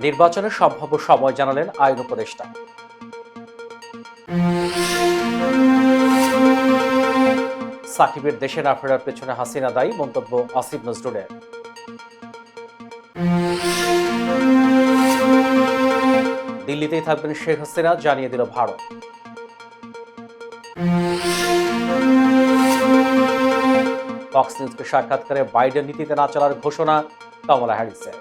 নির্বাচনের সম্ভাব্য সময় জানালেন আইন উপদেষ্টা। সাকিবের দেশে না ফেরার পেছনে হাসিনা দায়ী, মন্তব্য আসিফ নজরুলের। দিল্লিতেই থাকবেন শেখ হাসিনা, জানিয়ে দিল ভারত। ফক্স নিউজকে সাক্ষাৎকারে বাইডেন নীতিতে না চলার ঘোষণা কমলা হ্যারিসের।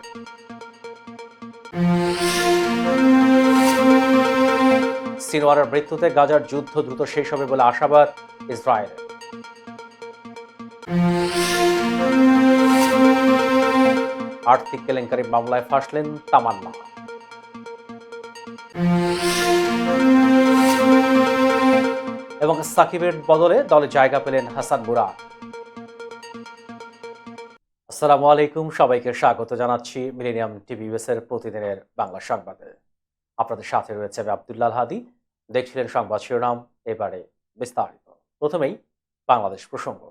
সিনওয়ারের মৃত্যুতে গাজার যুদ্ধ দ্রুত শেষ হবে বলে আশাবাদ ইসরায়েলের। আর্থিক কেলেঙ্কারি মামলায় ফাঁসলেন তামান্না। এবং সাকিবের বদলে দলে জায়গা পেলেন হাসান মুরাদ। আসসালামু আলাইকুম, সবাইকে স্বাগত জানাচ্ছি মিলেনিয়াম টিভি এর প্রতিদিনের বাংলা সংবাদে। আপনাদের সাথে রয়েছে আমি আব্দুল্লাহ হাদি। দেখছিলেন সংবাদ শিরোনাম, এবারে বিস্তারিত। প্রথমেই বাংলাদেশ প্রসঙ্গ।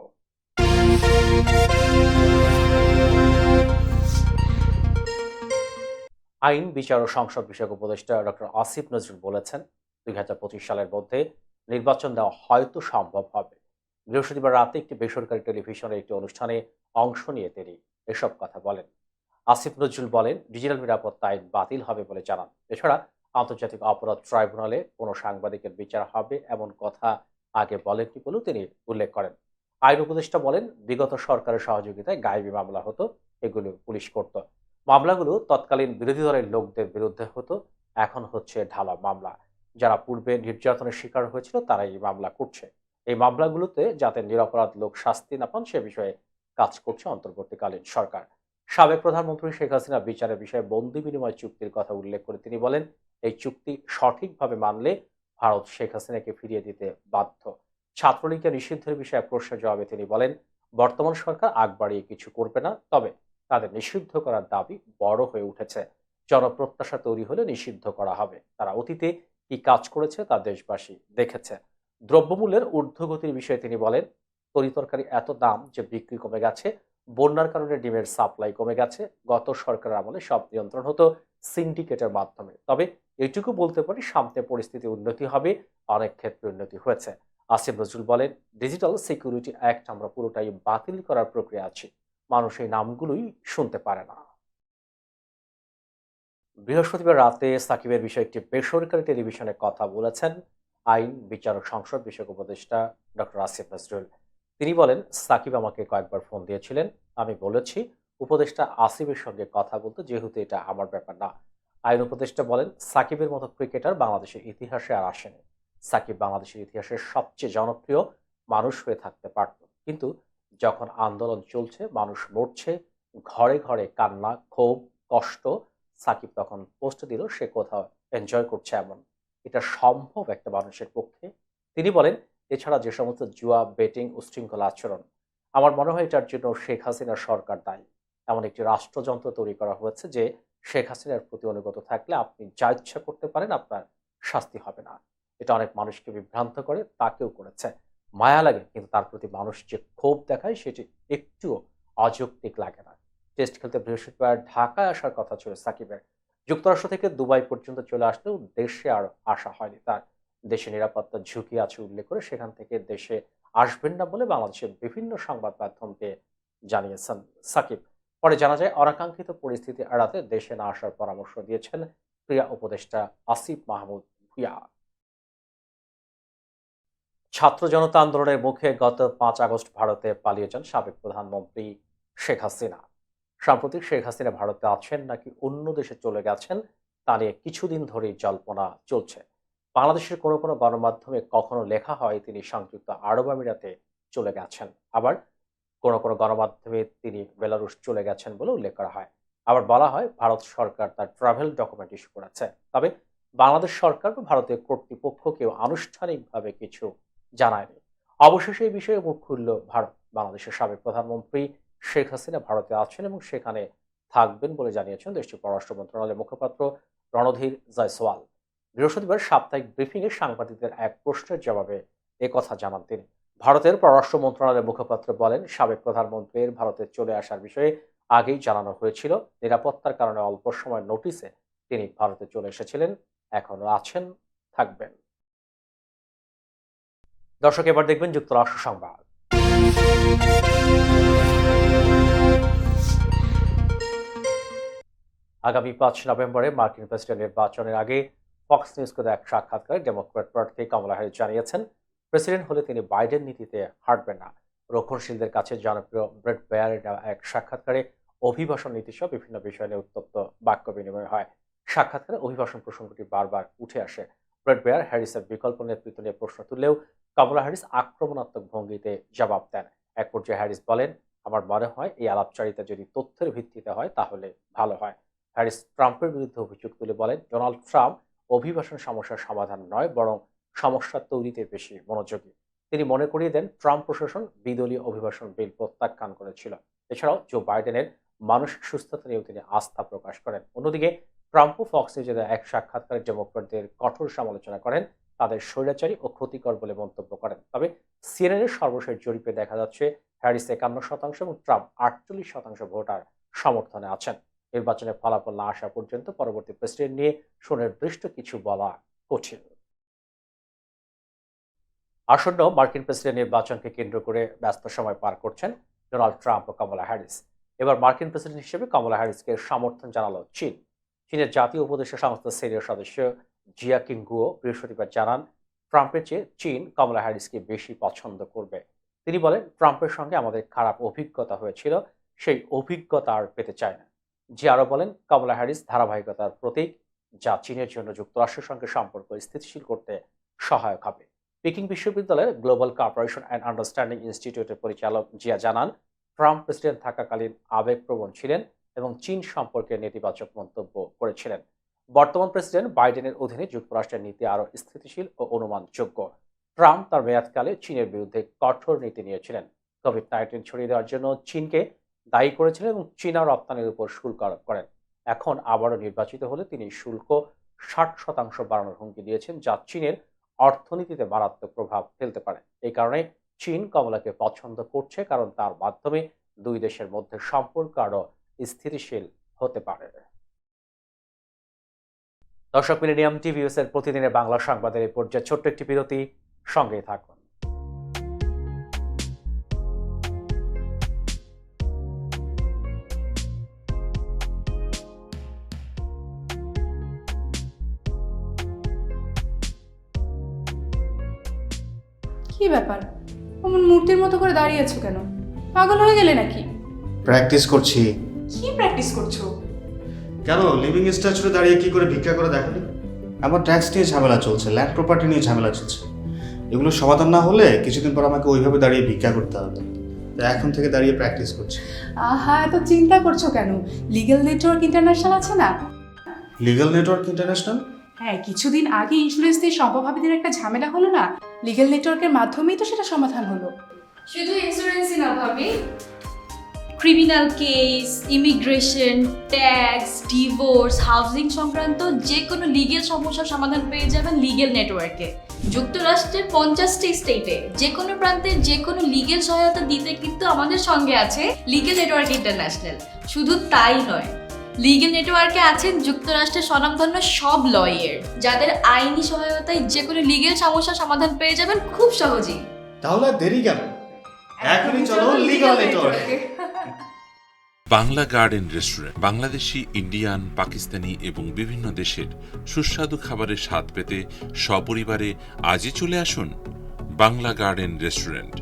আইন, বিচার ও সংসদ বিষয়ক উপদেষ্টা ডক্টর আসিফ নজরুল বলেছেন, ২০২৫ সালের মধ্যে নির্বাচন দেওয়া হয়তো সম্ভব হবে। বৃহস্পতিবার রাতে একটি বেসরকারি টেলিভিশনের একটি অনুষ্ঠানে অংশ নিয়ে তিনি এসব কথা বলেন। আসিফ নজরুল বলেন, ডিজিটাল নিরাপত্তা আইন বাতিল হবে বলে জানান। এছাড়া আন্তর্জাতিক অপরাধ ট্রাইব্যুনালে কোনো সাংবাদিকের বিচার হবে এমন কথা আগে বলেননি বলেও তিনি উল্লেখ করেন। আইন উপদেষ্টা বলেন, বিগত সরকারের সহযোগিতায় গায়েবী মামলা হতো, এগুলো পুলিশ করত। মামলাগুলো তৎকালীন বিরোধী দলের লোকদের বিরুদ্ধে হতো, এখন হচ্ছে ঢালা মামলা। যারা পূর্বে নির্যাতনের শিকার হয়েছিল তারাই এই মামলা করছে। এই মামলাগুলোতে যাতে নিরপরাধ লোক শাস্তি না পান সে বিষয়ে কাজ করছে অন্তর্বর্তীকালীন সরকার। সাবেক প্রধানমন্ত্রী শেখ হাসিনা বিচারের বিষয়ে বন্দি বিনিময় চুক্তির কথা উল্লেখ করে তিনি বলেন, এই চুক্তি সঠিকভাবে মানলে ভারত শেখ হাসিনাকে ফিরিয়ে দিতে বাধ্য। ছাত্রলীগকে নিষিদ্ধের বিষয়ে প্রশ্নের জবাবে তিনি বলেন, বর্তমান সরকার আগ বাড়িয়ে কিছু করবে না, তবে তাদের নিষিদ্ধ করার দাবি বড় হয়ে উঠেছে। জনপ্রত্যাশা তৈরি হলে নিষিদ্ধ করা হবে। তারা অতীতে কি কাজ করেছে তা দেশবাসী দেখেছে। দ্রব্যমূল্যের ঊর্ধ্বগতির বিষয়ে তিনি বলেন, তরিতরকারি এত দাম যে বিক্রি কমে গেছে। বন্যার কারণে ডিমের সাপ্লাই কমে গেছে। গত সরকারের আমলে সব নিয়ন্ত্রণ হতো সিন্ডিকেটের মাধ্যমে। তবে এইটুকু বলতে পারি, সামনে পরিস্থিতি উন্নতি হবে, অনেক ক্ষেত্রে উন্নতি হয়েছে। আসিফ নজরুল বলেন, ডিজিটাল সিকিউরিটি অ্যাক্ট আমরা পুরোটাই বাতিল করার প্রক্রিয়া আছি। মানুষ এই নামগুলোই শুনতে পারে না। বৃহস্পতিবার রাতে সাকিবের বিষয়ে একটি বেসরকারি টেলিভিশনে কথা বলেছেন আইন, বিচার ও সংসদ বিষয়ক উপদেষ্টা ডক্টর আসিফ নজরুল। তিনি বলেন, সাকিব আমাকে কয়েকবার ফোন দিয়েছিলেন। আমি বলেছি উপদেষ্টা আসিফের সঙ্গে কথা বলতে, যেহেতু এটা আমার ব্যাপার না। আইন উপদেষ্টা বলেন, সাকিবের মতো ক্রিকেটার বাংলাদেশের ইতিহাসে আর আসেনি। সাকিব বাংলাদেশের ইতিহাসের সবচেয়ে জনপ্রিয় মানুষ হয়ে থাকতে পারত, কিন্তু যখন আন্দোলন চলছে, মানুষ মরছে, ঘরে ঘরে কান্না, ক্ষোভ, কষ্ট, সাকিব তখন পোস্ট দিল সে কোথাও এনজয় করছে এমন। এটা সম্ভব একটা মানুষের পক্ষে? তিনি বলেন, এছাড়া যে সমস্ত জুয়া, বেটিং, উশৃঙ্খল আচরণ, আমার মনে হয় এটার জন্য শেখ হাসিনার সরকার দায়ী। এমন একটি রাষ্ট্রযন্ত্র তৈরি করা হয়েছে যে শেখ হাসিনার প্রতি অনুগত থাকলে আপনি যা ইচ্ছা করতে পারেন, আপনার শাস্তি হবে না। এটা অনেক মানুষকে বিভ্রান্ত করে, তাকেও করেছে। মায়া লাগে, কিন্তু তার প্রতি মানুষ যে ক্ষোভ দেখায় সেটি একটুও অযৌক্তিক লাগে না। টেস্ট খেলতে বৃহস্পতিবার ঢাকায় আসার কথা ছিল সাকিবের। যুক্তরাষ্ট্র থেকে দুবাই পর্যন্ত চলে আসলেও দেশে আর আসা হয়নি তার। দেশে নিরাপত্তার ঝুঁকি আছে উল্লেখ করে সেখান থেকে দেশে আসবেন না বলে বাংলাদেশের বিভিন্ন সংবাদ মাধ্যমকে জানিয়েছেন সাকিব। পরে জানা যায়, অনাকাঙ্ক্ষিত পরিস্থিতি এড়াতে দেশে না আসার পরামর্শ দিয়েছেন ক্রীড়া উপদেষ্টা আসিফ মাহমুদ ভুঁইয়া। ছাত্র জনতা আন্দোলনের মুখে গত ৫ আগস্ট ভারতে পালিয়ে যান সাবেক প্রধানমন্ত্রী শেখ হাসিনা। সাম্প্রতিক শেখ হাসিনা ভারতে আছেন নাকি অন্য দেশে চলে গেছেন তা নিয়ে কিছুদিন ধরেই জল্পনা চলছে। বাংলাদেশের কোনো কোনো গণমাধ্যমে কখনো লেখা হয় তিনি সংযুক্ত আরব আমিরাতে চলে গেছেন, আবার কোনো কোনো গণমাধ্যমে তিনি বেলারুশ চলে গেছেন বলে উল্লেখ করা হয়। আবার বলা হয় ভারত সরকার তার ট্রাভেল ডকুমেন্ট ইস্যু করেছে। তবে বাংলাদেশ সরকার বা ভারতীয় কর্তৃপক্ষ কেউ আনুষ্ঠানিকভাবে কিছু জানায়নি। অবশেষে এই বিষয়ে মুখ খুলল ভারত। বাংলাদেশের সাবেক প্রধানমন্ত্রী শেখ হাসিনা ভারতে আছেন এবং সেখানে থাকবেন বলে জানিয়েছেন দেশটির পররাষ্ট্র মন্ত্রণালয়ের মুখপাত্র রণধীর জয়সওয়াল। বৃহস্পতিবার সাপ্তাহিক ব্রিফিংয়ে সাংবাদিকদের এক প্রশ্নের জবাবে কথা জানান তিনি। ভারতের পররাষ্ট্র মন্ত্রণালয়ের মুখপাত্র বলেন, সাবেক প্রধানমন্ত্রীর ভারতে চলে আসার বিষয়ে আগেই জানানো হয়েছিল। নিরাপত্তার কারণে অল্প সময় নোটিসে তিনি ভারতে চলে এসেছিলেন, এখনো আছেন, থাকবেন। দর্শক, এবার দেখবেন যুক্তরাষ্ট্র সংবাদ। আগামী 5 নভেম্বরে মার্কিন প্রেসিডেন্ট নির্বাচনের আগে ফক্স নিউজকে দেওয়া এক সাক্ষাৎকারে ডেমোক্র্যাট প্রার্থী কমলা হ্যারিস জানিয়েছেন, প্রেসিডেন্ট হলে তিনি বাইডেন নীতিতে হাঁটবেন না। রক্ষণশীলদের কাছে জনপ্রিয় ব্রেট বেয়ারের দেওয়া এক সাক্ষাৎকারে অভিবাসন নীতিসহ বিভিন্ন বিষয় নিয়ে উত্তপ্ত বাক্য বিনিময় হয়। সাক্ষাৎকারে অভিবাসন প্রসঙ্গটি বারবার উঠে আসে। ব্রেট বেয়ার হ্যারিসের বিকল্প নেতৃত্ব নিয়ে প্রশ্ন তুললেও কমলা হ্যারিস আক্রমণাত্মক ভঙ্গিতে জবাব দেন। এক পর্যায়ে হ্যারিস বলেন, আমার মনে হয় এই আলাপচারিতা যদি তথ্যের ভিত্তিতে হয় তাহলে ভালো হয়। হ্যারিস ট্রাম্পের বিরুদ্ধে অভিযোগ তুলে বলেন, ডোনাল্ড ট্রাম্প অভিবাসন সমস্যার সমাধান নয়, বরং সমস্যা তৈরিতে বেশি মনোযোগী। তিনি মনে করিয়ে দেন, ট্রাম্প প্রশাসন বিদলীয় অভিবাসন বিল প্রত্যাখ্যান করেছিল। এছাড়াও জো বাইডেনের মানসিক সুস্থতা নিয়েও তিনি আস্থা প্রকাশ করেন। অন্যদিকে ট্রাম্পও ফক্স নিউজে দেওয়া এক সাক্ষাৎকারে ডেমোক্র্যাটদের কঠোর সমালোচনা করেন, তাদের স্বৈরাচারী ও ক্ষতিকর বলে মন্তব্য করেন। তবে সিএনএনের সর্বশেষ জরিপে দেখা যাচ্ছে হ্যারিস 51% এবং ট্রাম্প 48% ভোটার সমর্থনে আছেন। নির্বাচনের ফলাফল না আসা পর্যন্ত পরবর্তী প্রেসিডেন্ট নিয়ে সুনির্দিষ্ট কিছু বলা কঠিন। আসন্ন মার্কিন প্রেসিডেন্ট নির্বাচনকে কেন্দ্র করে ব্যস্ত সময় পার করছেন ডোনাল্ড ট্রাম্প ও কমলা হ্যারিস। এবার মার্কিন প্রেসিডেন্ট হিসেবে কমলা হ্যারিসকে সমর্থন জানালো চীন। চীনের জাতীয় উপদেষ্টা সংস্থার সিনিয়র সদস্য জিয়া কিংগুও বৃহস্পতিবার জানান, ট্রাম্পের চেয়ে চীন কমলা হ্যারিসকে বেশি পছন্দ করবে। তিনি বলেন, ট্রাম্পের সঙ্গে আমাদের খারাপ অভিজ্ঞতা হয়েছিল, সেই অভিজ্ঞতা আর পেতে চায় না। জি আরও বলেন, কমলা হ্যারিস ধারাবাহিকতার প্রতীক, যা চীনের জন্য যুক্তরাষ্ট্রের সঙ্গে সম্পর্ক স্থিতিশীল করতে সহায়ক হবে। পিকিং বিশ্ববিদ্যালয়ের গ্লোবাল কর্পোরেশন অ্যান্ড আন্ডারস্ট্যান্ডিং ইনস্টিটিউটের পরিচালক জিয়া জানান, ট্রাম্প প্রেসিডেন্ট থাকাকালীন আবেগপ্রবণ ছিলেন এবং চীন সম্পর্কে নেতিবাচক মন্তব্য করেছিলেন। বর্তমান প্রেসিডেন্ট বাইডেনের অধীনে যুক্তরাষ্ট্রের নীতি আরও স্থিতিশীল ও অনুমানযোগ্য। ট্রাম্প তার মেয়াদকালে চীনের বিরুদ্ধে কঠোর নীতি নিয়েছিলেন, কোভিড-19 ছড়িয়ে দেওয়ার জন্য চীনকে দায়ী করেছিলেন এবং চীনা রপ্তানির উপর শুল্ক আরোপ করেন। এখন আবারও নির্বাচিত হলে তিনি শুল্ক 60% বাড়ানোর হুমকি দিয়েছেন, যা চীনের অর্থনীতিতে মারাত্মক প্রভাব ফেলতে পারে। এই কারণে চীন কমলাকে পছন্দ করছে, কারণ তার মাধ্যমে দুই দেশের মধ্যে সম্পর্ক আরও স্থিতিশীল হতে পারে। দর্শক, মিলেনিয়াম টিভিএস এর প্রতিদিনের বাংলা সংবাদের এই পর্যায়ে ছোট্ট একটি বিরতি, সঙ্গেই থাকুন। কি ব্যাপার, অমন মূর্তির মতো করে দাঁড়িয়ে আছো কেন? পাগল হয়ে গেলে নাকি? প্র্যাকটিস করছি। কি প্র্যাকটিস করছো? কেন লিভিং স্ট্যাচুতে দাঁড়িয়ে কি করে ভিক্ষা করে দেখালি? আমার ট্যাক্স নিয়ে ঝামেলা চলছে, ল্যান্ড প্রপার্টি নিয়ে ঝামেলা চলছে। এগুলো সমাধান না হলে কিছুদিন পর আমাকে ওইভাবে দাঁড়িয়ে ভিক্ষা করতে হবে। তাই এখন থেকে দাঁড়িয়ে প্র্যাকটিস করছি। আহা, এত চিন্তা করছো কেন? লিগ্যাল নেটওয়ার্ক ইন্টারন্যাশনাল আছে না? Legal network international? হ্যাঁ, কিছুদিন আগে ইন্স্যুরেন্স দিয়ে সম্পভাবীদের একটা ঝামেলা হলো না, লিগ্যাল নেটওয়ার্কের মাধ্যমেই তো সেটা সমাধান হলো। শুধু ইন্স্যুরেন্সই না ভাবি, criminal case, immigration, tax, divorce, housing সংক্রান্ত যে কোনো লিগেল সমস্যার সমাধান পেয়ে যাবেন লিগেল নেটওয়ার্কে। যুক্তরাষ্ট্রের 50টি স্টেটে যে কোনো প্রান্তে যে কোনো লিগেল সহায়তা দিতে কিন্তু আমাদের সঙ্গে আছে লিগেল নেটওয়ার্ক ইন্টারন্যাশনাল। শুধু তাই নয়, লিগেল নেটওয়ার্কে আছেন যুক্তরাষ্ট্রের স্বনামধন্য সব লয়ার, যাদের আইনি সহায়তায় যে কোনো লিগেল সমস্যার সমাধান পেয়ে যাবেন খুব সহজেই। তাহলে দেরি কেন? এখনই চলো লিগ্যাল নেটওয়ার্কে। Bangla garden restaurant Bangladeshi, Indian, Pakistani এবং বিভিন্ন দেশের সুস্বাদু খাবারের স্বাদ পেতে সপরিবারে আজই চলে আসুন বাংলা গার্ডেন রেস্টুরেন্ট।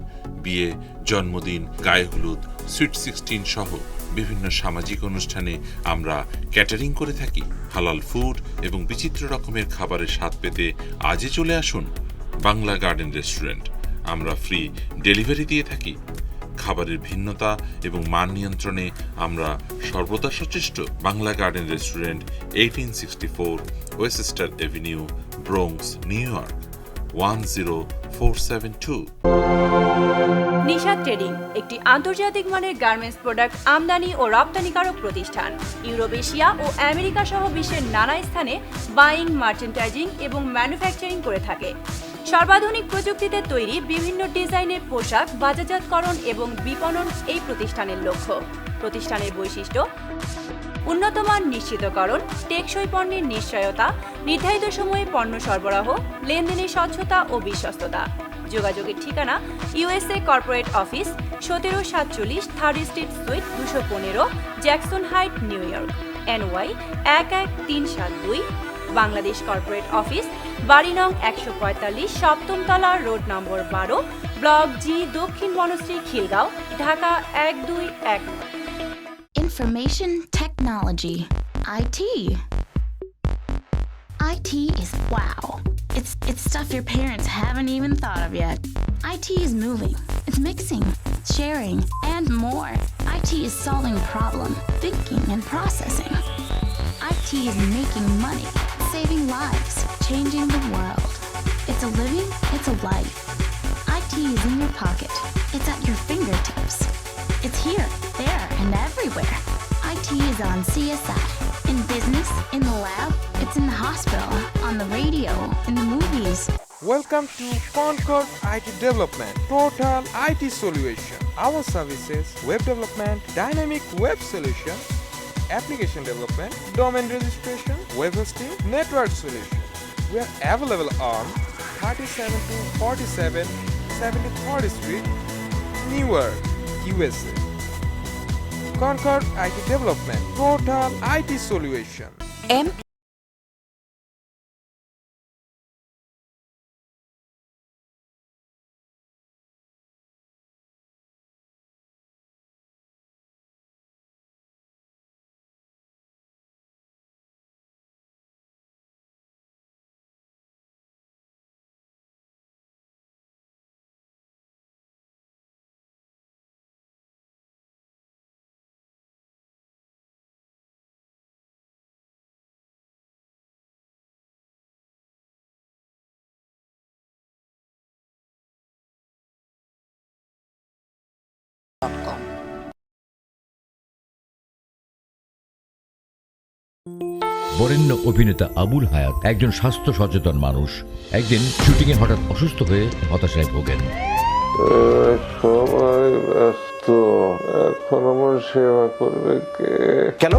বিয়ে, জন্মদিন, গায়ে হলুদ, সুইট 16 সহ বিভিন্ন সামাজিক অনুষ্ঠানে আমরা ক্যাটারিং করে থাকি। হালাল ফুড এবং বিচিত্র রকমের খাবারের স্বাদ পেতে আজই চলে আসুন বাংলা গার্ডেন রেস্টুরেন্ট। আমরা ফ্রি ডেলিভারি দিয়ে থাকি। খাবারের ভিন্নতা এবং মান নিয়ন্ত্রণে আমরা সর্বদা সচেষ্ট। Bangla garden restaurant, 1864 oyster Avenue, Bronx, new York 10472। Nishad trading একটি আন্তর্জাতিক মানের গার্মেন্টস প্রোডাক্ট আমদানি ও রপ্তানিকারক প্রতিষ্ঠান। ইউরোপ, এশিয়া ও আমেরিকা সহ বিশ্বের নানা স্থানে বাইং, মার্চেন্টাইজিং এবং ম্যানুফ্যাকচারিং করে থাকে। সর্বাধুনিক প্রযুক্তিতে তৈরি বিভিন্ন ডিজাইনের পোশাক বাজারজাতকরণ এবং বিপণন এই প্রতিষ্ঠানের লক্ষ্য। প্রতিষ্ঠানের বৈশিষ্ট্য: উন্নতমান নিশ্চিতকরণ, টেকসই পণ্যের নিশ্চয়তা, নির্ধারিত সময়ে পণ্য সরবরাহ, লেনদেনের স্বচ্ছতা ও বিশ্বস্ততা। যোগাযোগের ঠিকানা USA corporate office, 1747 third street sweet 215, Jackson height, new York, NY 11372। Bangladesh corporate office, বাড়ি নং 145, সপ্তম তলা, রোড নম্বর 12, ব্লক জি, দক্ষিণ Banasree, Khilgaon, Dhaka 1219। Information technology. IT. IT is wow. It's stuff your parents haven't even thought of yet. IT is moving. It's mixing, sharing, and more. IT is solving problem, thinking, and processing. IT is making money, saving lives, changing the world. It's a living, it's a life. IT is in your pocket. It's at your fingertips. It's here, there, and everywhere. IT is on CSI, in business, in the lab, it's in the hospital, on the radio, in the movies. Welcome to Concord IT Development, Total IT Solution. Our services: web development, dynamic web solution, application development, domain registration, web hosting, network solution. We are available on 37-47 73rd Street, Newark, USA. Concord IT Development, Total IT Solution. বরেণ্য অভিনেতা আবুল হায়াত একজন স্বাস্থ্য সচেতন মানুষ। একদিন শুটিংয়ে হঠাৎ অসুস্থ হয়ে হতাশায় ভোগেন। সবাই ব্যস্ত, এখন আমার সেবা করবে কে? কেন?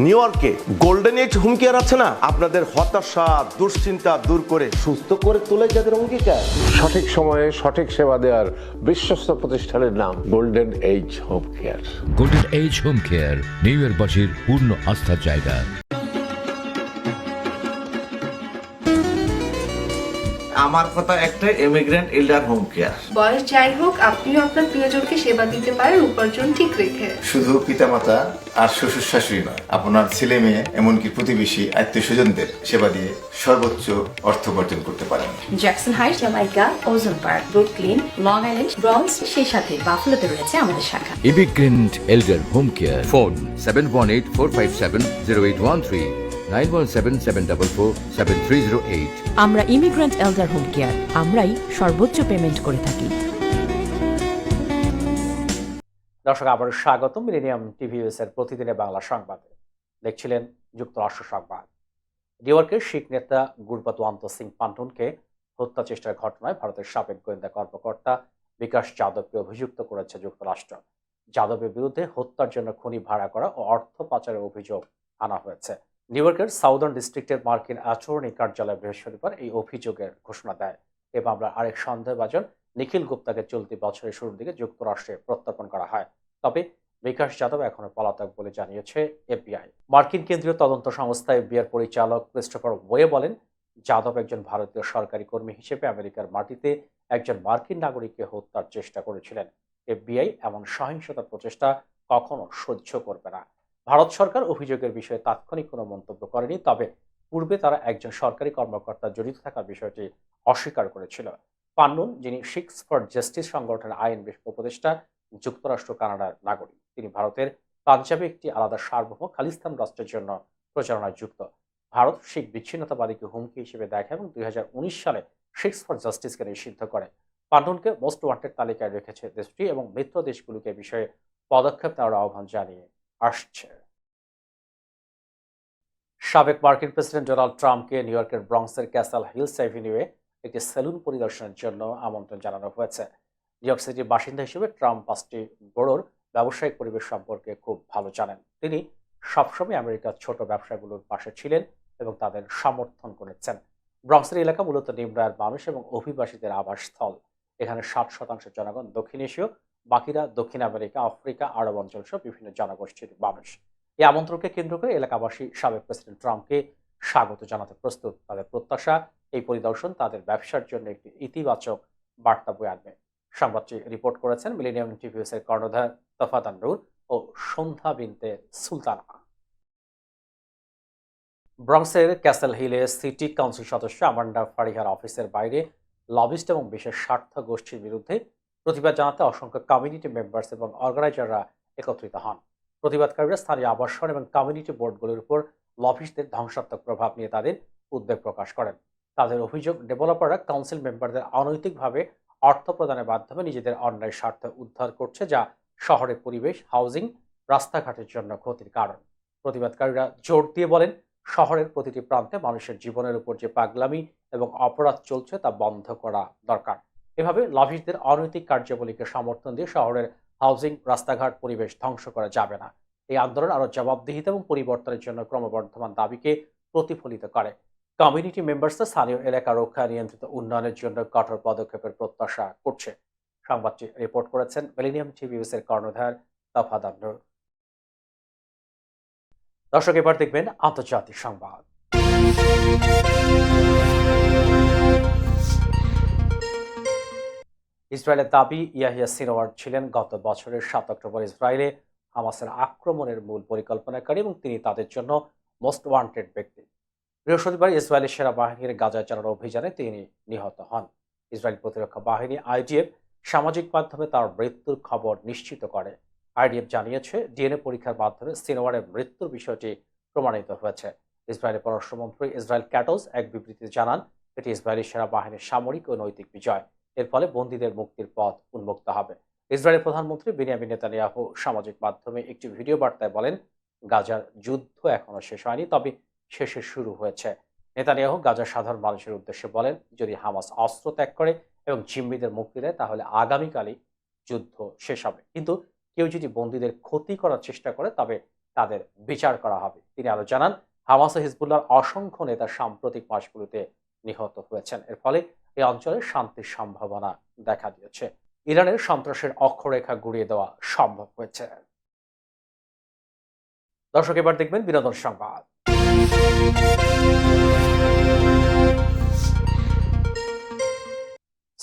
নিউ ইয়র্কে গোল্ডেন এজ হোম কেয়ার আছে না, আপনাদের হতাশা দুশ্চিন্তা দূর করে সুস্থ করে তোলে যাদের অঙ্গীকার। সঠিক সময়ে সঠিক সেবা দেওয়ার বিশ্বস্ত প্রতিষ্ঠানের নাম golden age home care. Golden age home care New ইয়র্কবাসীর পূর্ণ আস্থার জায়গা। আমার কথা একটাই, ইমিগ্রেন্ট এল্ডার হোম কেয়ার। বয়স যাই হোক, আপনিও আপনার প্রিয়জনকে সেবা দিতে পারেন উপার্জন ঠিক রেখে। শুধু পিতামাতা আর শ্বশুর শাশুড়ি নয়, আপনার ছেলে মেয়ে এমনকি প্রতিবেশী আত্মীয় স্বজনদের সেবা দিয়ে সর্বোচ্চ অর্থ উপার্জন করতে পারেন। জ্যাকসন হাইট, জামাইকা, ওজন park, Brooklyn, long island, bronze, সেই সাথে বাফলোতে রয়েছে আমাদের শাখা। Immigrant এল্ডার home care. ফোন 7184570813, 9177447308। আমরা ইমিগ্রেন্ট এল্ডার হোম কেয়ার, আমরাই সর্বোচ্চ পেমেন্ট করে থাকি। দর্শক, আবার স্বাগত মিলেনিয়াম টিভিএস এর প্রতিদিনের বাংলা সংবাদে। দেখছিলেন যুক্তরাষ্ট্র সংবাদ। নিউইয়র্কের শিখ নেতা গুরবতওয়ান্ত সিং পান্টুনকে হত্যা চেষ্টার ঘটনায় ভারতের সাবেক গোয়েন্দা কর্মকর্তা বিকাশ যাদবকে অভিযুক্ত করেছে যুক্তরাষ্ট্র। যাদবের বিরুদ্ধে হত্যার জন্য খনি ভাড়া করা ও অর্থ পাচারের অভিযোগ আনা হয়েছে। নিউইয়র্কের সাউদার্ন ডিস্ট্রিক্টের মার্কিন অ্যাটর্নি কার্যালয় বৃহস্পতিবার এই অভিযোগের ঘোষণা দেয়। এ মামলার আরেক সন্দেহভাজন নিখিল গুপ্তাকে চলতি বছরের শুরুর দিকে যুক্তরাষ্ট্রে প্রত্যর্পণ করা হয়। তবে বিকাশ যাদব এখনো পলাতক বলে জানিয়েছে এফবিআই। মার্কিন কেন্দ্রীয় তদন্ত সংস্থা এফবিআইয়ের পরিচালক ক্রিস্টোফার ওয়ে বলেন, যাদব একজন ভারতীয় সরকারি কর্মী হিসেবে আমেরিকার মাটিতে একজন মার্কিন নাগরিককে হত্যার চেষ্টা করেছিলেন। এফবিআই এমন সহিংসতার প্রচেষ্টা কখনো সহ্য করবে না। ভারত সরকার অভিযোগের বিষয়ে তাৎক্ষণিক কোনো মন্তব্য করেনি, তবে পূর্বে তারা একজন সরকারি কর্মকর্তা জড়িত থাকার বিষয়টি অস্বীকার করেছিল। পান্নুন, যিনি শিখস ফর জাস্টিস সংগঠনের আইন বিষয়ক উপদেষ্টা, যুক্তরাষ্ট্র কানাডার নাগরিক। তিনি ভারতের পাঞ্জাবে একটি আলাদা সার্বভৌম খালিস্তান রাষ্ট্রের জন্য প্রচারণায় যুক্ত। ভারত শিখ বিচ্ছিন্নতাবাদীকে হুমকি হিসেবে দেখে এবং 2019 সালে শিখস ফর জাস্টিসকে নিষিদ্ধ করে। পান্নুনকে মোস্ট ওয়ান্টেড তালিকায় রেখেছে দেশটি এবং মিত্র দেশগুলোকে বিষয়ে পদক্ষেপ নেওয়ার আহ্বান জানিয়ে আসছে। সাবেক মার্কিন প্রেসিডেন্ট ডোনাল্ড ট্রাম্পকে নিউইয়র্কের ব্রঙ্কসের ক্যাসেল হিলস অ্যাভিনিউয়ে একটি সেলুন পরিদর্শনের জন্য আমন্ত্রণ জানানো হয়েছে। নিউইয়র্ক সিটির বাসিন্দা হিসেবে ট্রাম্প 5টি বড়োর ব্যবসায়িক পরিবেশ সম্পর্কে খুব ভালো জানেন। তিনি সবসময় আমেরিকার ছোট ব্যবসাগুলোর পাশে ছিলেন এবং তাদের সমর্থন করেছেন। ব্রঙ্কসের এলাকা মূলত নিম্ন আয়ের মানুষ এবং অভিবাসীদের আবাসস্থল। এখানে 60% জনগণ দক্ষিণ এশীয়, বাকিরা দক্ষিণ আমেরিকা, আফ্রিকা, আরব অঞ্চল সহ বিভিন্ন জনগোষ্ঠীর মানুষ। এই আমন্ত্রণকে কেন্দ্র করে এলাকাবাসী সাবেক প্রেসিডেন্ট ট্রাম্পকে স্বাগত জানাতে প্রস্তুত। তাদের প্রত্যাশা, এই পরিদর্শন তাদের ব্যবসার জন্য একটি ইতিবাচক বার্তা বয়ে আনবে। সংবাদটি রিপোর্ট করেছেন মিলেনিয়াম টিভিএসের কর্ণধার তফাদান নূর ও সন্ধ্যা বিনতে সুলতানা। ব্রঙ্কসের ক্যাসেল হিলে সিটি কাউন্সিল সদস্য আমান্ডা ফারিহার অফিসের বাইরে লবিস্ট এবং বিশেষ স্বার্থ গোষ্ঠীর বিরুদ্ধে প্রতিবাদ জানাতে অসংখ্য কমিউনিটি মেম্বার্স এবং অর্গানাইজাররা একত্রিত হন। প্রতিবাদকারীরা স্থানীয় আবাসন এবং কমিউনিটি বোর্ডগুলোর উপর লবিস্টদের ধ্বংসাত্মক প্রভাব নিয়ে তাদের উদ্বেগ প্রকাশ করেন। তাদের অভিযোগ, ডেভেলপাররা কাউন্সিল মেম্বারদের অনৈতিকভাবে অর্থ প্রদানের মাধ্যমে নিজেদের অন্যায় স্বার্থ উদ্ধার করছে, যা শহরের পরিবেশ, হাউজিং, রাস্তাঘাটের জন্য ক্ষতির কারণ। প্রতিবাদকারীরা জোর দিয়ে বলেন, শহরের প্রতিটি প্রান্তে মানুষের জীবনের উপর যে পাগলামি এবং অপরাধ চলছে তা বন্ধ করা দরকার। এভাবে লবিস্টদের অনৈতিক কার্যাবলীকে সমর্থন দিয়ে শহরের হাউজিং, রাস্তাঘাট, পরিবেশ ধ্বংস করা যাবে না। এই আন্দোলন আরও জবাবদিহিতা এবং পরিবর্তনের জন্য ক্রমবর্ধমান দাবিকে প্রতিফলিত করে। কমিউনিটি মেম্বার্সরা স্থানীয় এলাকা রক্ষা, নিয়ন্ত্রিত উন্নয়নের জন্য কঠোর পদক্ষেপের প্রত্যাশা করছে। সংবাদটি রিপোর্ট করেছেন মিলেনিয়াম টিভিএসের কর্ণধার তফাদান নূর। দর্শক, এবার দেখবেন আন্তর্জাতিক সংবাদ। ইসরায়েলের দাবি, ইয়াহিয়া সিনওয়ার ছিলেন গত বছরের 7 অক্টোবর ইসরায়েলে হামাসের আক্রমণের মূল পরিকল্পনাকারী এবং তিনি তাদের জন্য মোস্ট ওয়ান্টেড ব্যক্তি। বৃহস্পতিবার ইসরায়েলি সেনাবাহিনীর গাজায় চালানো অভিযানে তিনি নিহত হন। ইসরায়েল প্রতিরক্ষা বাহিনী আইডিএফ সামাজিক মাধ্যমে তার মৃত্যুর খবর নিশ্চিত করে। আইডিএফ জানিয়েছে, ডিএনএ পরীক্ষার মাধ্যমে সিনওয়ারের মৃত্যুর বিষয়টি প্রমাণিত হয়েছে। ইসরায়েলের পররাষ্ট্রমন্ত্রী ইসরায়েল ক্যাটলস এক বিবৃতিতে জানান, এটি ইসরায়েলি সেনাবাহিনীর সামরিক ও নৈতিক বিজয়। এর ফলে বন্দীদের মুক্তির পথ উন্মুক্ত হবে। ইসরায়েলের প্রধানমন্ত্রী বেনিয়ামিন নেতানিয়াহু সামাজিক মাধ্যমে একটি ভিডিও বার্তায় বলেন, গাজার যুদ্ধ এখনো শেষ হয়নি, তবে শেষে শুরু হয়েছে। নেতানিয়াহু গাজার সাধারণ মানুষের উদ্দেশ্যে বলেন, যদি হামাস অস্ত্র ত্যাগ করে এবং জিম্মিদের মুক্তি দেয় তাহলে আগামীকালই যুদ্ধ শেষ হবে, কিন্তু কেউ যদি বন্দীদের ক্ষতি করার চেষ্টা করে তবে তাদের বিচার করা হবে। তিনি আরো জানান, হামাস ও হিজবুল্লাহর অসংখ্য নেতা সাম্প্রতিক মাসগুলোতে নিহত হয়েছেন। এর ফলে এই অঞ্চলে শান্তির সম্ভাবনা দেখা দিয়েছে। ইরানের সন্ত্রাসের অক্ষরেখা গুড়িয়ে দেওয়া সম্ভব হয়েছে। দর্শক, এবার দেখবেন বিনোদন সংবাদ।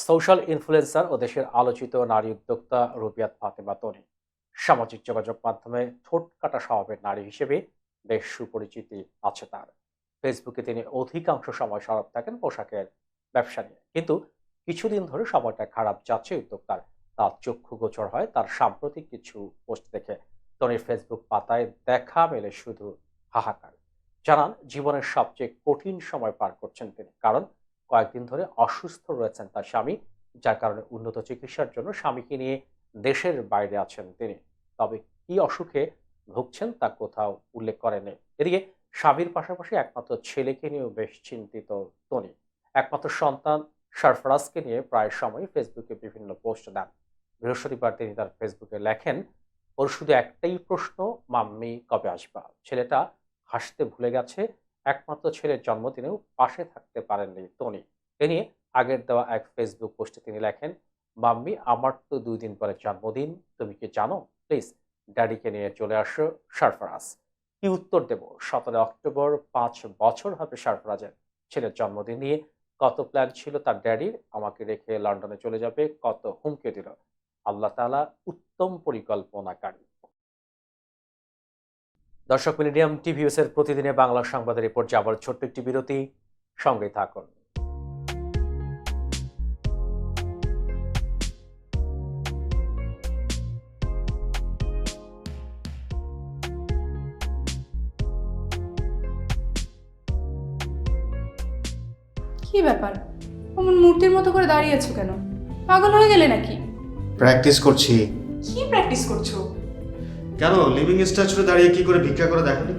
সোশ্যাল ইনফ্লুয়েন্সার ও দেশের আলোচিত নারী উদ্যোক্তা রুবিয়াত ফাতেমা তনি সামাজিক যোগাযোগ মাধ্যমে ঠোঁট কাটা স্বভাবের নারী হিসেবে বেশ সুপরিচিতি আছে তার। ফেসবুকে তিনি অধিকাংশ সময় সরব থাকেন পোশাকের ব্যবসা নিয়ে, কিন্তু কিছুদিন ধরে সময়টা খারাপ যাচ্ছে উদ্যোক্তার। তার চক্ষু গোচর হয় তার সাম্প্রতিক কিছু পোস্ট দেখে। তনির ফেসবুক পাতায় দেখা মেলে শুধু হাহাকার। জানান, জীবনের সবচেয়ে কঠিন সময় পার করছেন তিনি, কারণ কয়েকদিন ধরে অসুস্থ রয়েছেন তার স্বামী, যার কারণে উন্নত চিকিৎসার জন্য স্বামীকে নিয়ে দেশের বাইরে আছেন তিনি। তবে কি অসুখে ভুগছেন তা কোথাও উল্লেখ করেনি। এদিকে স্বামীর পাশাপাশি একমাত্র ছেলেকে নিয়েও বেশ চিন্তিত তনি। একমাত্র সন্তান সারফরাজকে নিয়ে প্রায় সময় ফেসবুকে বিভিন্ন পোস্ট দেন। বৃহস্পতিবার তিনি তার ফেসবুকে লেখেন, ওর শুধু একটাই প্রশ্ন, মাম্মি কবে আসবা। ছেলেটা হাসতে ভুলে গেছে। একমাত্র ছেলের জন্মদিনেও পাশে থাকতে পারেননি তনি। এ নিয়ে আগের দেওয়া এক ফেসবুক পোস্টে তিনি লেখেন, মাম্মি আমার তো 2 দিন পরে জন্মদিন, তুমি কি জানো? প্লিজ ড্যাডিকে নিয়ে চলে আসো। সারফরাজ। কি উত্তর দেব? 17 অক্টোবর 5 বছর হবে সারফরাজের। ছেলের জন্মদিন নিয়ে কত প্ল্যান ছিল তার ড্যাডির, আমাকে রেখে লন্ডনে চলে যাবে, কত হুমকি দিল। আল্লাহ তাআলা উত্তম পরিকল্পনাকারী। দর্শক, মিলেনিয়াম টিভিএসের প্রতিদিনে বাংলা সংবাদের রিপোর্ট যাবার ছোট্ট একটি বিরতি, সঙ্গে থাকুন। কি ব্যাপার, অমন মূর্তির মতো করে দাঁড়িয়ে আছো কেন? পাগল হয়ে গেলে নাকি? প্র্যাকটিস করছি। কি প্র্যাকটিস করছো? কেন লিভিং স্ট্যাচুরে দাঁড়িয়ে কি করে ভিক্ষা করে দেখনি?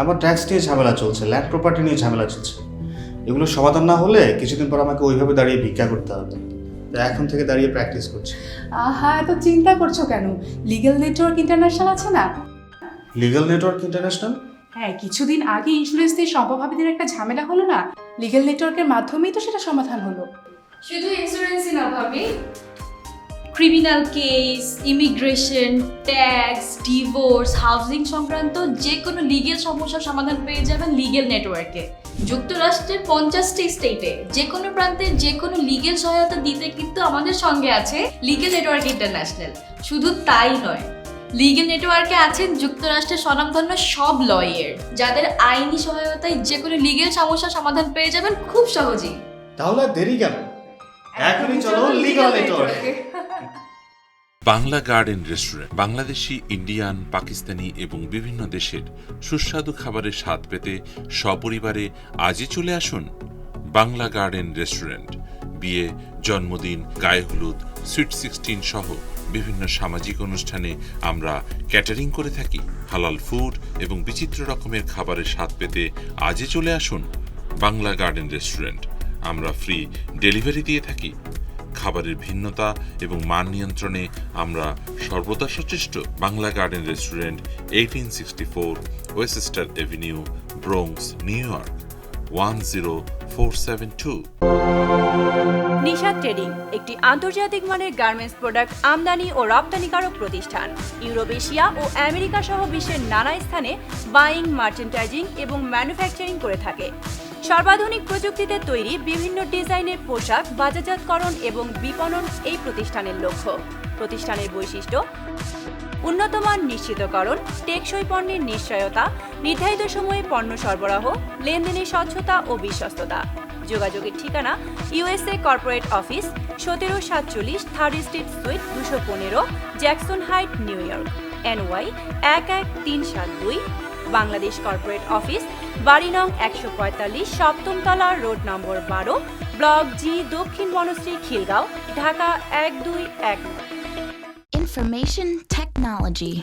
আমার ট্যাক্স নিয়ে ঝামেলা চলছে, ল্যান্ড প্রপার্টি নিয়ে ঝামেলা চলছে। এগুলো সমাধান না হলে কিছুদিন পর আমাকে ওইভাবে দাঁড়িয়ে ভিক্ষা করতে হবে। তাই এখন থেকে দাঁড়িয়ে প্র্যাকটিস করছি। আহা, এত চিন্তা করছো কেন? লিগ্যাল নেটওয়ার্ক ইন্টারন্যাশনাল আছে না, লিগ্যাল নেটওয়ার্ক ইন্টারন্যাশনাল? হ্যাঁ, কিছুদিন আগে ইন্স্যুরেন্স দিয়ে সম্পভাবিদের একটা ঝামেলা হলো না, লিগ্যাল নেটওয়ার্কের মাধ্যমেই তো সেটা সমাধান হলো। শুধু ইন্স্যুরেন্সই না ভাবি, criminal case, immigration, tax, divorce, housing সংক্রান্ত যে কোনো লিগেল সমস্যার সমাধান পেয়ে যাবেন লিগেল নেটওয়ার্কে। যুক্তরাষ্ট্রের 50টি স্টেটে যে কোনো প্রান্তে যে কোনো লিগেল সহায়তা দিতে কিন্তু আমাদের সঙ্গে আছে লিগেল নেটওয়ার্ক ইন্টারন্যাশনাল। শুধু তাই নয়, লিগেল নেটওয়ার্কে আছেন যুক্তরাষ্ট্রের স্বনামধন্য সব লয়ার, যাদের আইনি সহায়তায় যে কোনো লিগেল সমস্যার সমাধান পেয়ে যাবেন খুব সহজেই। তাহলে দেরি কেন? এখনই চলো লিগ্যাল নেটওয়ার্কে। Bangla garden restaurant Bangladeshi, Indian, Pakistani এবং বিভিন্ন দেশের সুস্বাদু খাবারের স্বাদ পেতে সপরিবারে আজই চলে আসুন বাংলা গার্ডেন রেস্টুরেন্ট। বিয়ে, জন্মদিন, গায়ে হলুদ, সুইট 16 সহ বিভিন্ন সামাজিক অনুষ্ঠানে আমরা ক্যাটারিং করে থাকি। হালাল ফুড এবং বিচিত্র রকমের খাবারের স্বাদ পেতে আজই চলে আসুন বাংলা গার্ডেন রেস্টুরেন্ট। আমরা ফ্রি ডেলিভারি দিয়ে থাকি। খাবারের ভিন্নতা এবং মান নিয়ন্ত্রণে আমরা সর্বদা সচেষ্ট। Bangla garden restaurant, 1864 oyster Avenue, Bronx, new York 10472। Nishad trading একটি আন্তর্জাতিক মানের গার্মেন্টস প্রোডাক্ট আমদানি ও রপ্তানিকারক প্রতিষ্ঠান। ইউরোপ, এশিয়া ও আমেরিকা সহ বিশ্বের নানা স্থানে বাইং, মার্চেন্টাইজিং এবং ম্যানুফ্যাকচারিং করে থাকে। সর্বাধুনিক প্রযুক্তিতে তৈরি বিভিন্ন ডিজাইনের পোশাক বাজারজাতকরণ এবং বিপণন এই প্রতিষ্ঠানের লক্ষ্য। প্রতিষ্ঠানের বৈশিষ্ট্য: উন্নত মান নিশ্চিতকরণ, টেকসই পণ্যের নিশ্চয়তা, নির্ধারিত সময়ে পণ্য সরবরাহ, লেনদেনের স্বচ্ছতা ও বিশ্বস্ততা। যোগাযোগের ঠিকানা: USA corporate office, 1747 third street sweet 215, Jackson height, new York, NY 11372। Bangladesh corporate office, বাড়ি নং 145, সপ্তম তলা, রোড নম্বর 12, ব্লক জি, দক্ষিণ Banasree, Khilgaon, Dhaka 1219। Information technology.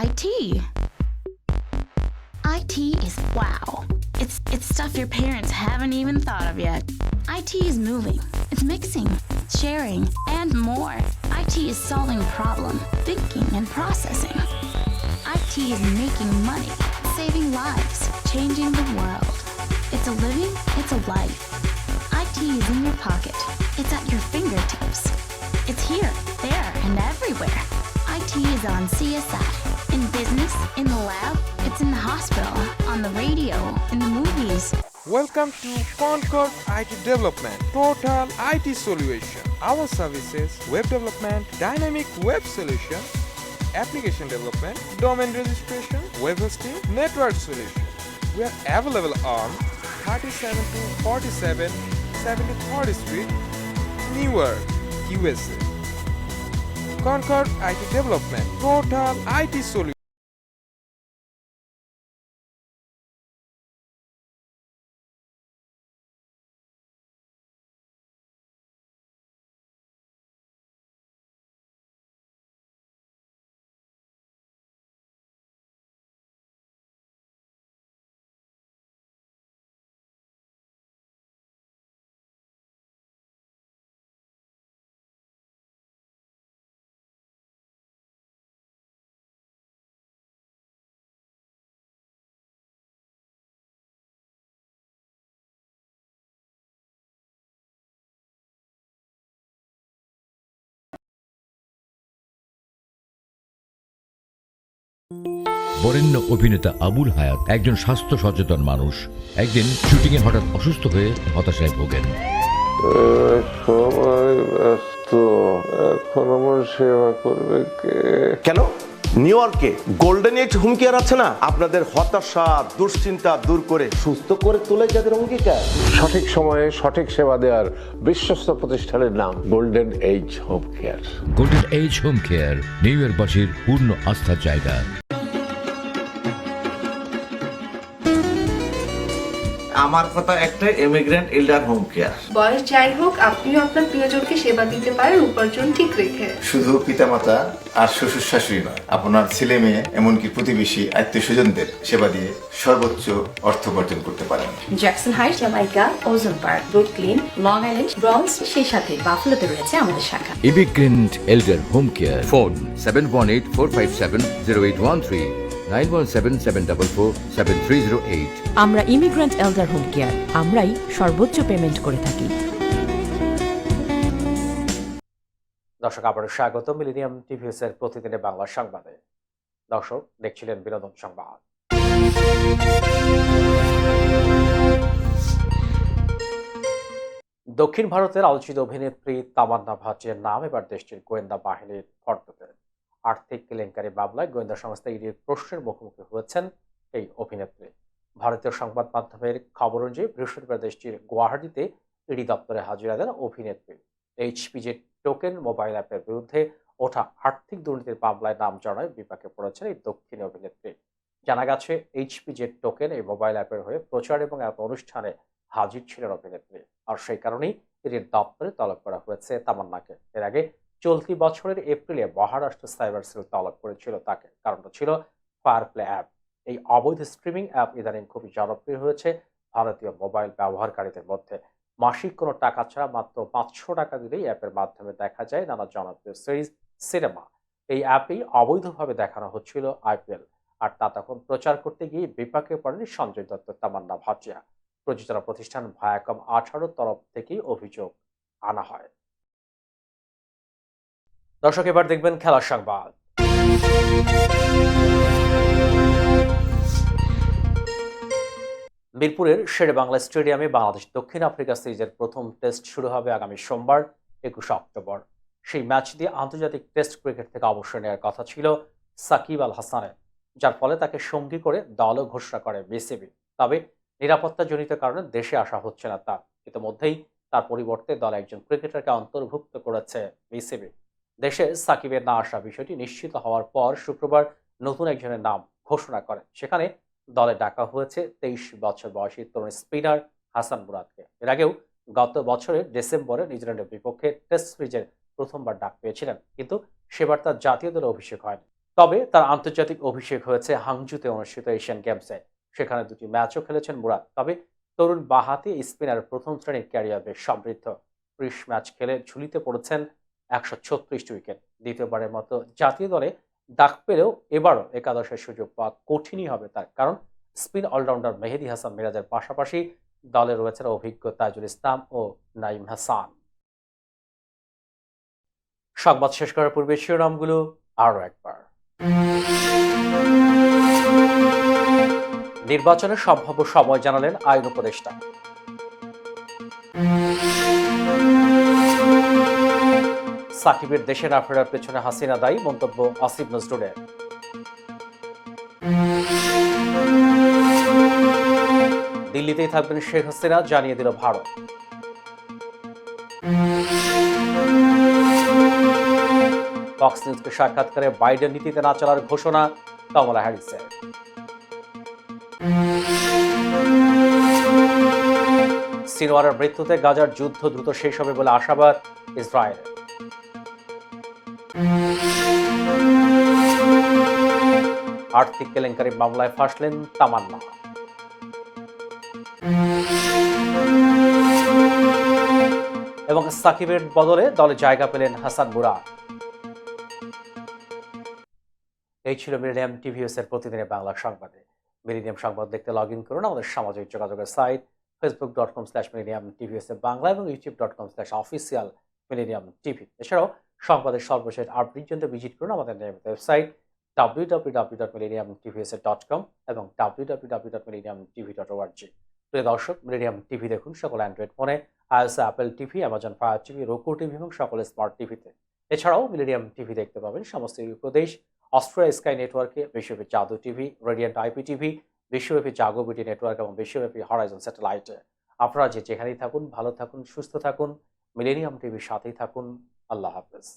IT. IT is wow. It's stuff your parents haven't even thought of yet. IT is moving. It's mixing, sharing, and more. IT is solving problem, thinking, and processing. IT is making money, saving lives, changing the world. It's a living, it's a life. IT is in your pocket. It's at your fingertips. It's here, there, and everywhere. IT is on CSI, in business, in the lab, it's in the hospital, on the radio, in the movies. Welcome to Concord IT Development, total IT solution. Our services: web development, dynamic web solution, application development, domain registration, web hosting, network solution. We are available on 37-47 73rd Street, Newark, USA. Concord IT Development, total IT solution. বরেণ্য অভিনেতা আবুল হায়াত একজন স্বাস্থ্য সচেতন মানুষ। একদিন শুটিংয়ে হঠাৎ অসুস্থ হয়ে হতাশায় ভোগেন। সবাই ব্যস্ত, এখন আমার সেবা করবে কে? কেন? নিউ ইয়র্কে গোল্ডেন এইজ হোম কেয়ার আছে না, আপনাদের হতাশা, দুশ্চিন্তা দূর করে সুস্থ করে তোলে যাদের অঙ্গীকার। সঠিক সময়ে সঠিক সেবা দেওয়ার বিশ্বস্ত প্রতিষ্ঠানের নাম golden age home care. Golden age home care New ইয়র্কবাসীর পূর্ণ আস্থার জায়গা। আমার কথা একটাই, ইমিগ্রেন্ট এল্ডার হোম কেয়ার। বয়স যাই হোক, আপনিও আপনার প্রিয়জনকে সেবা দিতে পারেন উপার্জন ঠিক রেখে। শুধু পিতামাতা আর শ্বশুর শাশুড়ি নয়, আপনার ছেলে মেয়ে এমনকি প্রতিবেশী, আত্মীয় স্বজনদের সেবা দিয়ে সর্বোচ্চ অর্থ উপার্জন করতে পারেন। জ্যাকসন হাইট, জামাইকা, ওজন park, Brooklyn, long island, bronze, সেই সাথে বাফলোতে রয়েছে আমাদের শাখা। Immigrant এল্ডার home care. ফোন 7184570813। 9177447308। আমরা ইমিগ্রেন্ট এল্ডার হোম কেয়ার, আমরাই সর্বোচ্চ পেমেন্ট করে থাকি। দর্শক আবারও স্বাগত মিলেনিয়াম টিভিএস এর প্রতিদিনের বাংলা সংবাদে। দর্শক দেখছিলেন বিনোদন সংবাদ। দক্ষিণ ভারতের আলোচিত অভিনেত্রী তামান্না ভাটিয়ার নাম এবার দেশটির গোয়েন্দা বাহিনীর ফর্দতে। আর্থিক কেলেঙ্কারি মামলায় গোয়েন্দা সংস্থা ইডির প্রশ্নের মুখোমুখি হয়েছেন এই অভিনেত্রী। ভারতীয় সংবাদ মাধ্যমের খবর অনুযায়ী বৃহস্পতিবার দেশটির গুয়াহাটিতে ইডি দপ্তরে হাজিরা দেন অভিনেত্রী। এইচপিজে টোকেন মোবাইল অ্যাপের বিরুদ্ধে ওঠা আর্থিক দুর্নীতির মামলায় নাম জড়ায় বিপাকে পড়েছেন এই দক্ষিণী অভিনেত্রী। জানা গেছে এইচপিজে টোকেন এই মোবাইল অ্যাপের হয়ে প্রচার এবং এক অনুষ্ঠানে হাজির ছিলেন অভিনেত্রী, আর সেই কারণেই ইডির দপ্তরে তলব করা হয়েছে তামান্নাকে। এর আগে চলতি বছরের এপ্রিলে মহারাষ্ট্র সাইবার সেল তলব করেছিল তাকে। কারণটা ছিল ফায়ার প্লে অ্যাপ। এই অবৈধ স্ট্রিমিং অ্যাপ ইদানিং খুবই জনপ্রিয় হয়েছে ভারতীয় মোবাইল ব্যবহারকারীদের মধ্যে। মাসিক কোনো টাকা ছাড়া মাত্র 500 টাকা দিলেই অ্যাপের মাধ্যমে দেখা যায় নানা জনপ্রিয় সিরিজ, সিনেমা। এই অ্যাপেই অবৈধভাবে দেখানো হচ্ছিল আইপিএল, আর তা তখন প্রচার করতে গিয়ে বিপাকে পড়েন সঞ্জয় দত্ত, তামান্না ভাটিয়া। প্রযোজনা প্রতিষ্ঠান ভায়াকম 18 তরফ থেকেই অভিযোগ আনা হয়। দর্শক এবার দেখবেন খেলার সংবাদ। মিরপুরের শেরেবাংলা স্টেডিয়ামে বাংলাদেশ দক্ষিণ আফ্রিকা সিরিজের প্রথম টেস্ট শুরু হবে আগামী সোমবার 21 অক্টোবর। সেই ম্যাচ দিয়ে আন্তর্জাতিক টেস্ট ক্রিকেট থেকে অবসর নেওয়ার কথা ছিল সাকিব আল হাসানের, যার ফলে তাকে সঙ্গী করে দলও ঘোষণা করে বিসিবি। তবে নিরাপত্তাজনিত কারণে দেশে আসা হচ্ছে না তার। ইতিমধ্যেই তার পরিবর্তে দলে একজন ক্রিকেটারকে অন্তর্ভুক্ত করেছে বিসিবি। দেশে সাকিবের না আসা বিষয়টি নিশ্চিত হওয়ার পর শুক্রবার নতুন একজনের নাম ঘোষণা করে। সেখানে দলে ডাকা হয়েছে 23 বছর বয়সী তরুণ স্পিনার হাসান মুরাদকে। এর আগেও গত বছরের ডিসেম্বরে নিউজিল্যান্ডের বিপক্ষে টেস্ট সিরিজের প্রথমবার ডাক পেয়েছিলেন, কিন্তু সেবার তার জাতীয় দলে অভিষেক হয়নি। তবে তার আন্তর্জাতিক অভিষেক হয়েছে হাংজুতে অনুষ্ঠিত এশিয়ান গেমসে। সেখানে 2টি ম্যাচও খেলেছেন মুরাদ। তবে তরুণ বাঁহাতি স্পিনার প্রথম শ্রেণীর ক্যারিয়ার বেশ সমৃদ্ধ। 30 ম্যাচ খেলে ঝুলিতে পড়েছেন 136 উইকেট। দ্বিতীয়বারের মতো জাতীয় দলে ডাক পেলেও এবারও একাদশের সুযোগ পাওয়া কঠিনই হবে তার, কারণ স্পিন অলরাউন্ডার মেহেদী হাসান মিরাজের পাশাপাশি দলে রয়েছেন অভিজ্ঞ তাজুল ইসলাম ও নাইম হাসান। সংবাদ শেষ করার পূর্বে শিরোনামগুলো আরও একবার। নির্বাচনের সম্ভাব্য সময় জানালেন আইন উপদেষ্টা। সাকিবের দেশে না ফেরার পেছনে হাসিনা দায়ী, মন্তব্য আসিফ নজরুলের। দিল্লিতেই থাকবেন শেখ হাসিনা, জানিয়ে দিল ভারত। ফক্স নিউজকে সাক্ষাৎকারে বাইডেন নীতিতে না চলার ঘোষণা কমলা হ্যারিসের। সিনওয়ারের মৃত্যুতে গাজার যুদ্ধ দ্রুত শেষ হবে বলে আশাবাদ ইসরায়েলের। আর্থিক কেলেঙ্কারি মামলায় ফাঁসলেন তামান্না। এবং সাকিবের বদলে দলে জায়গা পেলেন হাসান মুরাদ। এই ছিল মিলেনিয়াম টিভিএস এর প্রতিদিনের বাংলা সংবাদে। মিলেনিয়াম সংবাদ দেখতে লগ ইন করুন আমাদের সামাজিক যোগাযোগের সাইট facebook.com/millenniumtvs বাংলা এবং youtube.com/official millennium tv। এছাড়াও সংবাদের সর্বশেষ আপডেট জানতে ভিজিট করুন আমাদের নিয়মিত ওয়েবসাইট www.millenniumtvs.com এবং www.millenniumtv.org। প্রিয় দর্শক, মিলেনিয়াম টিভি দেখুন সকল অ্যান্ড্রয়েড ফোনে, iOS, Apple TV, Amazon fire TV, roku TV এবং সকল স্মার্ট টিভিতে। এছাড়াও মিলেনিয়াম টিভি দেখতে পাবেন সমস্ত প্রদেশ, অস্ট্রেলিয়া স্কাই নেটওয়ার্কে, বিশ্বব্যাপী জাদু টিভি, রেডিয়েন্ট আইপি টিভি, বিশ্বব্যাপী জাগো বিটি নেটওয়ার্ক এবং বিশ্বব্যাপী হরাইজন স্যাটেলাইটে। আপনারা যেখানেই থাকুন ভালো থাকুন, সুস্থ থাকুন, মিলেনিয়াম টিভির সাথেই থাকুন। আল্লাহ হাফেজ।